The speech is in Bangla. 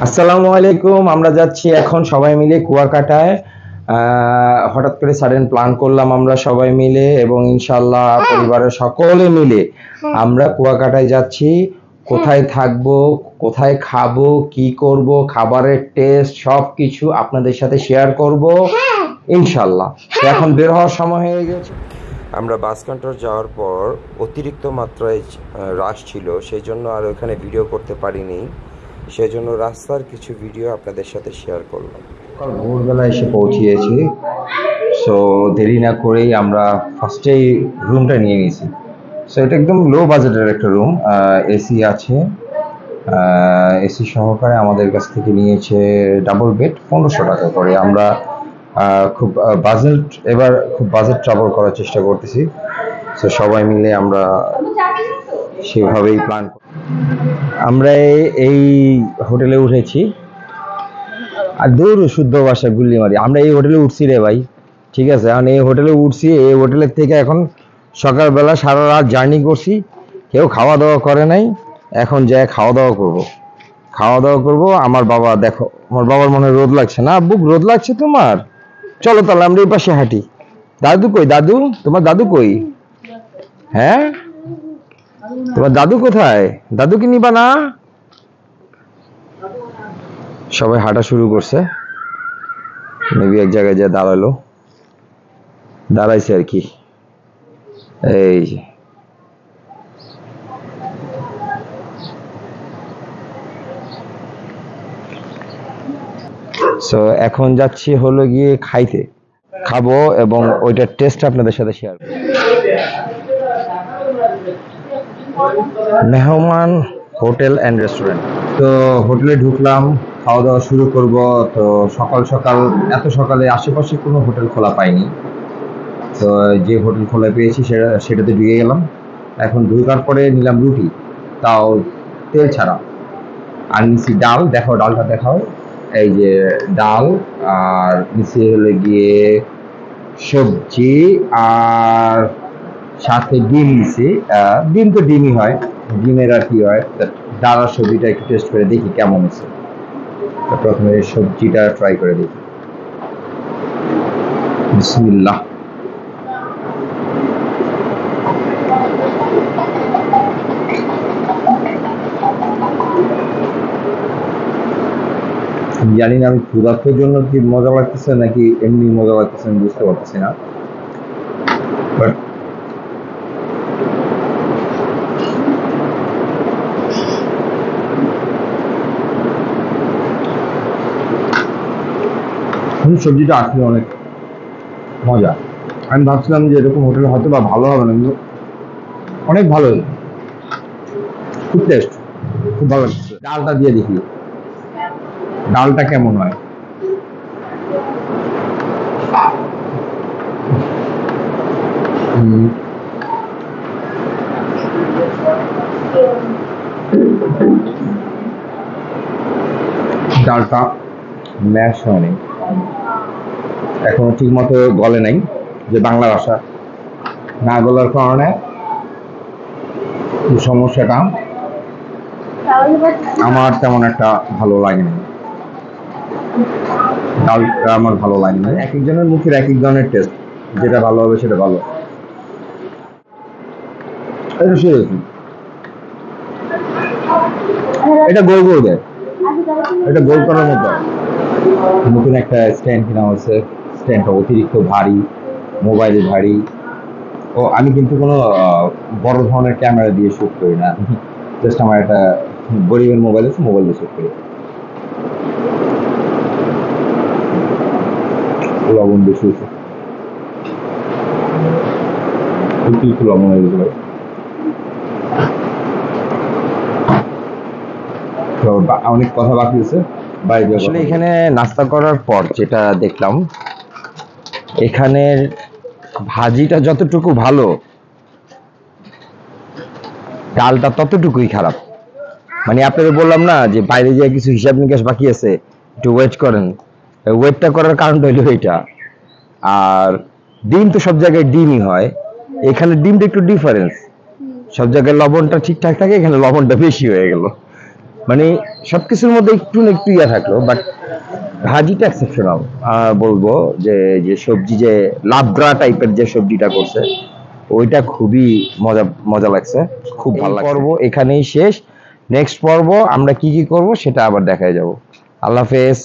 আসসালামু আলাইকুম। আমরা যাচ্ছি এখন সবাই মিলে কুয়াকাটায়। হঠাৎ করে সাডেন প্ল্যান করলাম আমরা সবাই মিলে এবং ইনশাল্লাহ পরিবারের সকলে মিলে আমরা কুয়াকাটায় যাচ্ছি। কোথায় থাকবো, কোথায় খাবো, কি করব, খাবারের টেস্ট সব কিছু আপনাদের সাথে শেয়ার করব ইনশাল্লাহ। এখন বের হওয়ার সময় হয়ে গেছে। আমরা বাস কাউন্টার যাওয়ার পর অতিরিক্ত মাত্রায় রাশ ছিল, সেই জন্য আর ওখানে ভিডিও করতে পারিনি। সেজন্য রাস্তার কিছু ভিডিও আপনাদের সাথে শেয়ার করলাম। ভোরবেলা এসে পৌঁছিয়েছি, সো দেরি না করেই আমরা ফার্স্টেই রুমটা নিয়ে নিয়েছি। সো এটা একদম লো বাজেটের একটা রুম, এসি আছে, এসি সহকারে আমাদের কাছ থেকে নিয়েছে ডাবল বেড 1500 টাকা করে। আমরা খুব বাজেট ট্রাভেল করার চেষ্টা করতেছি। সো সবাই মিলে আমরা সেভাবেই প্ল্যান। আমরা এই হোটেলে উঠেছি, আর দূর শুদ্ধ ভাষা গুল্লি মারি, আমরা এই হোটেলে উঠছি রে ভাই, ঠিক আছে। এখন এই হোটেলে উঠছি, এই হোটেলের থেকে এখন সকালবেলা সারা রাত জার্নি করছি, কেউ খাওয়া দাওয়া করে নাই। এখন যাই খাওয়া দাওয়া করবো। আমার বাবা, দেখো আমার বাবার মনে রোদ লাগছে না, বুক রোদ লাগছে তোমার, চলো তাহলে আমরা এই পাশে হাঁটি। দাদু কই, দাদু তোমার দাদু কই? হ্যাঁ, তোমার দাদু কোথায়? দাদুকে নিবা না? সবাই হাঁটা শুরু করছে, মেবি এক জায়গায় যা দাঁড়াইছে আর কি। এই সো এখন যাচ্ছি হলো গিয়ে খাবো এবং ওইটার টেস্ট আপনাদের সাথে শেয়ার করব। মেহমান হোটেল অ্যান্ড রেস্টুরেন্ট। তো হোটেলে ঢুকলাম, খাওয়া দাওয়া শুরু করব। তো এত সকালে আশেপাশে কোনো হোটেল খোলা পাইনি, তো যে হোটেল খোলা পেয়েছি সেটাতে ঢুকে গেলাম। এখন ঢুকার পরে নিলাম রুটি, তাও তেল ছাড়া, আর নিচে ডাল। দেখাও ডালটা, দেখাও। এই যে ডাল, আর নিচে হলে গিয়ে সবজি, আর সাথে ডিম নিছি। ডিম তো ডিমই হয়, ডিমের আর কি হয়। ডাল আর সবজিটা একটু টেস্ট করে দেখি কেমন হয়েছে। প্রথমে সবজিটা ট্রাই করে দেখি। বিসমিল্লাহ। জানি না আমি ক্ষুধার্তের জন্য কি মজা লাগতেছে নাকি এমনি মজা লাগতেছে, আমি বুঝতে পারতেছি না। বাট সবজিটা আসলে অনেক মজা। আমি ভাবছিলাম যে এরকম হোটেল হয়তো বা ভালো হবে না, কিন্তু অনেক ভালো, খুব টেস্ট, খুব ভালো লাগছে। ডালটা দিয়ে দেখি ডালটা কেমন হয়। ডালটা ম্যাশ হয়নি এখনো, ঠিক মতো গলে নাই, যে বাংলা ভাষা না গলার কারণে সমস্যাটা আমার তেমন একটা ভালো লাগেনি। ডালটা আমার ভালো লাগেনি। এক একজনের মুখের এক এক ধরনের টেস্ট, যেটা ভালো হবে সেটা ভালো। এটা গোল গোল দেয়, এটা গোল করার মতো। নতুন একটা স্ট্যান্ড কেনা হয়েছে, স্ট্যান্ডটা অতিরিক্ত ভারী, মোবাইল ভারী। ও আমি কিন্তু কোনো বড় ধরনের ক্যামেরা দিয়ে শুট করি না, জাস্ট আমার একটা গরিবের মোবাইল আছে, মোবাইল দিয়ে শুট করি। লবণ বেশি হয়েছে, একটু লবণ হয়ে গেছে ভাই। অনেক কথা বাকি আছে বাইরে। আসলে এখানে নাস্তা করার পর যেটা দেখলাম, এখানের ভাজিটা যতটুকু ভালো, ডালটা ততটুকুই খারাপ। মানে আপনাদের বললাম না যে বাইরে যে কিছু হিসাব নিকাশ বাকি আছে, একটু ওয়েট করেন। ওয়েটটা করার কারণটা হলো এইটা। আর ডিম তো সব জায়গায় ডিমই হয়, এখানে ডিমটা একটু ডিফারেন্স। সব জায়গায় লবণটা ঠিকঠাক থাকে, এখানে লবণটা বেশি হয়ে গেল। মানে সবকিছুর মধ্যে একটু না একটু ইয়া থাকলো, বাট ভাজিটা এক্সেপশনাল বলবো। যে যে সবজি, যে লাবড়া টাইপের যে সবজিটা করছে, ওইটা খুবই মজা মজা লাগছে, খুব ভালো লাগছে। পর্ব এখানেই শেষ। নেক্সট পর্ব আমরা কি কি করব সেটা আবার দেখায় যাব। আল্লাহ হাফেজ।